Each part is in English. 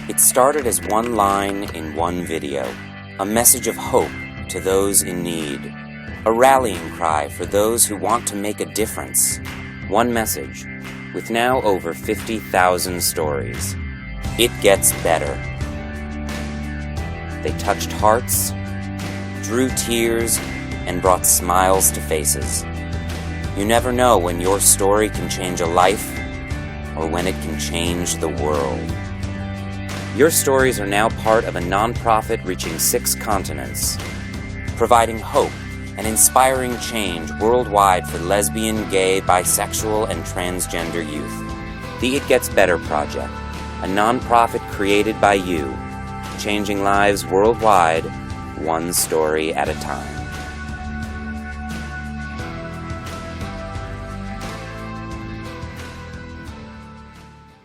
It started as one line in one video, a message of hope to those in need, a rallying cry for those who want to make a difference. One message, with now over 50,000 stories. It gets better. They touched hearts, drew tears, and brought smiles to faces. You never know when your story can change a life or when it can change the world. Your stories are now part of a nonprofit reaching 6 continents, providing hope and inspiring change worldwide for lesbian, gay, bisexual, and transgender youth. The It Gets Better Project, a nonprofit created by you, changing lives worldwide, one story at a time.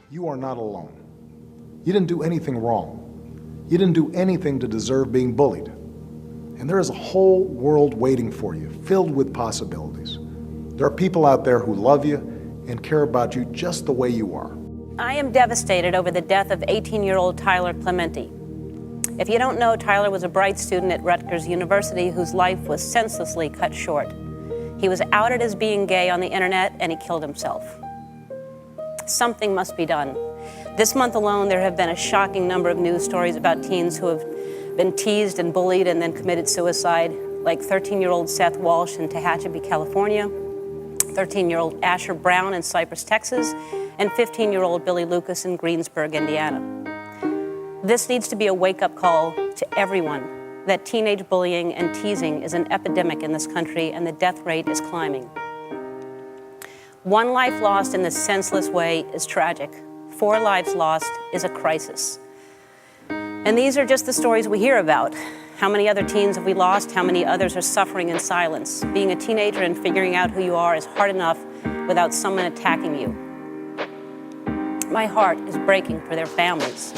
You are not alone. You didn't do anything wrong. You didn't do anything to deserve being bullied. And there is a whole world waiting for you, filled with possibilities. There are people out there who love you and care about you just the way you are. I am devastated over the death of 18-year-old Tyler Clementi. If you don't know, Tyler was a bright student at Rutgers University whose life was senselessly cut short. He was outed as being gay on the internet and he killed himself. Something must be done. This month alone, there have been a shocking number of news stories about teens who have been teased and bullied and then committed suicide, like 13-year-old Seth Walsh in Tehachapi, California, 13-year-old Asher Brown in Cypress, Texas, and 15-year-old Billy Lucas in Greensburg, Indiana. This needs to be a wake-up call to everyone that teenage bullying and teasing is an epidemic in this country and the death rate is climbing. One life lost in this senseless way is tragic. 4 lives lost is a crisis. And these are just the stories we hear about. How many other teens have we lost? How many others are suffering in silence? Being a teenager and figuring out who you are is hard enough without someone attacking you. My heart is breaking for their families,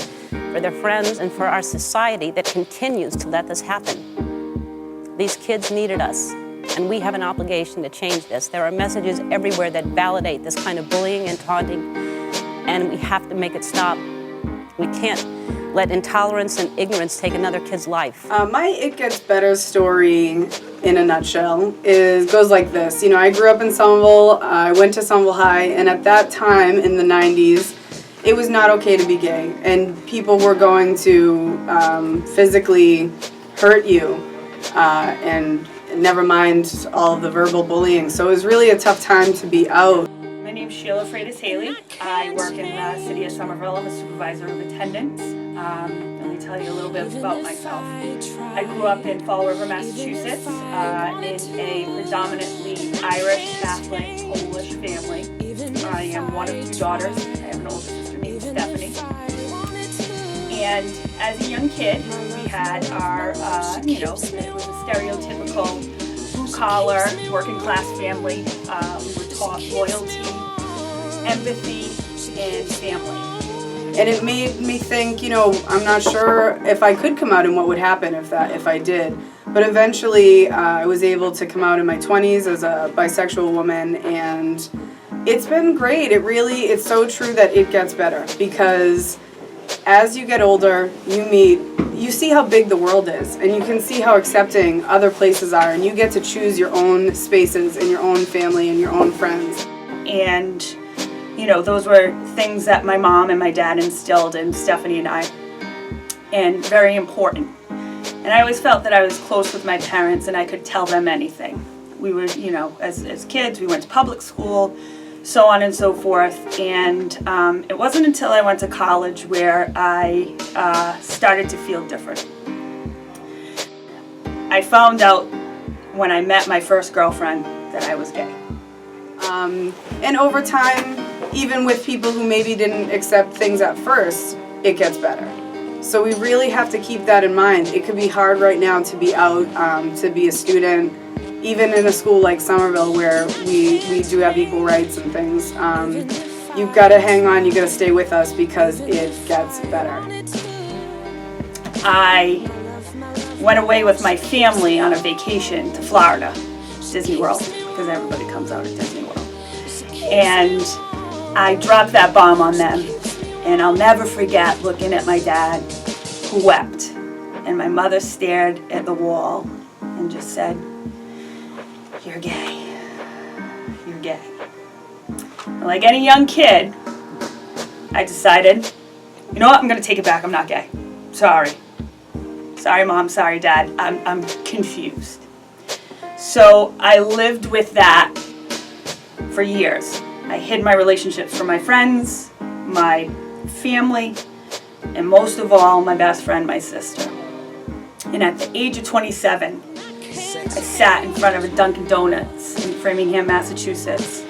for their friends, and for our society that continues to let this happen. These kids needed us, and we have an obligation to change this. There are messages everywhere that validate this kind of bullying and taunting, and we have to make it stop. We can't let intolerance and ignorance take another kid's life. My It Gets Better story, in a nutshell, goes like this. You know, I grew up in Somerville. I went to Somerville High, and at that time in the 90s, it was not okay to be gay, and people were going to physically hurt you, and never mind all of the verbal bullying. So it was really a tough time to be out. My name's Sheila Freitas-Haley. I work in the city of Somerville. I'm a supervisor of attendance. Let me tell you a little bit about myself. I grew up in Fall River, Massachusetts, in a predominantly Irish, Catholic, Polish family. I am one of 2 daughters. I have an older sister named Stephanie. And as a young kid, we had our, it was a stereotypical blue-collar, working-class family. We were taught loyalty, empathy, and family. And it made me think, I'm not sure if I could come out and what would happen if I did. But eventually, I was able to come out in my 20s as a bisexual woman, and it's been great. It's so true that it gets better, because as you get older, you see how big the world is, and you can see how accepting other places are, and you get to choose your own spaces and your own family and your own friends. And those were things that my mom and my dad instilled in Stephanie and I, and very important. And I always felt that I was close with my parents and I could tell them anything. We were, as kids, we went to public school, so on and so forth. And it wasn't until I went to college where I started to feel different. I found out when I met my first girlfriend that I was gay. And over time, even with people who maybe didn't accept things at first, it gets better. So we really have to keep that in mind. It could be hard right now to be out, to be a student, even in a school like Somerville where we do have equal rights and things. You've got to hang on, you've got to stay with us because it gets better. I went away with my family on a vacation to Florida, Disney World, because everybody comes out at Disney World. And I dropped that bomb on them, And I'll never forget looking at my dad, who wept. And my mother stared at the wall and just said, "You're gay. You're gay." And like any young kid, I decided, you know what, I'm gonna take it back, I'm not gay. Sorry. Sorry, Mom, sorry, Dad, I'm confused. So I lived with that for years. I hid my relationships from my friends, my family, and most of all, my best friend, my sister. And at the age of 27, I sat in front of a Dunkin' Donuts in Framingham, Massachusetts.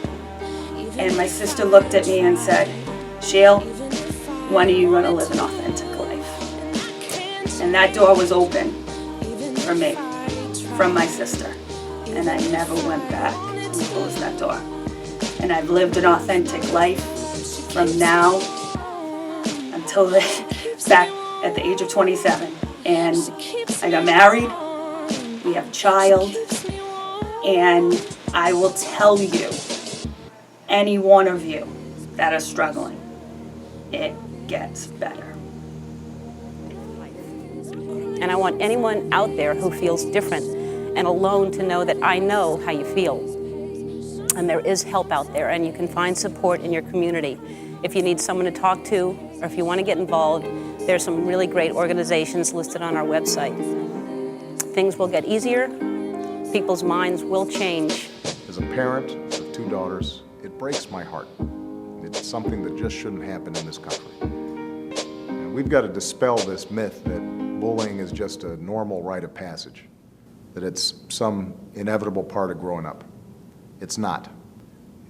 And my sister looked at me and said, "Shale, when are you going to live an authentic life?" And that door was open for me, from my sister. And I never went back and closed that door. And I've lived an authentic life from now until back at the age of 27. And I got married, we have a child, and I will tell you, any one of you that are struggling, it gets better. And I want anyone out there who feels different and alone to know that I know how you feel. And there is help out there, and you can find support in your community. If you need someone to talk to, or if you want to get involved, there's some really great organizations listed on our website. Things will get easier, people's minds will change. As a parent of 2 daughters, it breaks my heart. It's something that just shouldn't happen in this country. And we've got to dispel this myth that bullying is just a normal rite of passage, that it's some inevitable part of growing up. It's not.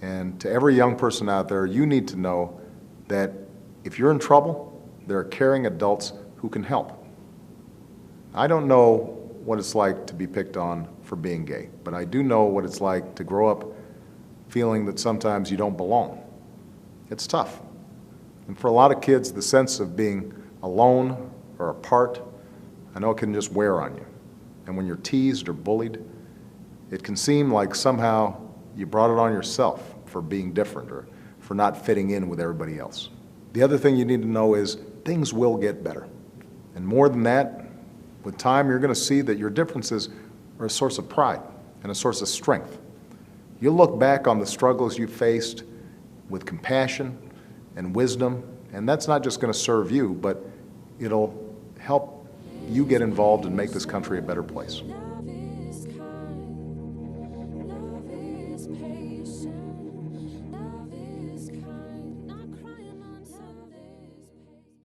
And to every young person out there, you need to know that if you're in trouble, there are caring adults who can help. I don't know what it's like to be picked on for being gay, but I do know what it's like to grow up feeling that sometimes you don't belong. It's tough. And for a lot of kids, the sense of being alone or apart, I know it can just wear on you. And when you're teased or bullied, it can seem like somehow you brought it on yourself for being different or for not fitting in with everybody else. The other thing you need to know is things will get better. And more than that, with time, you're going to see that your differences are a source of pride and a source of strength. You'll look back on the struggles you faced with compassion and wisdom, and that's not just going to serve you, but it'll help you get involved and make this country a better place.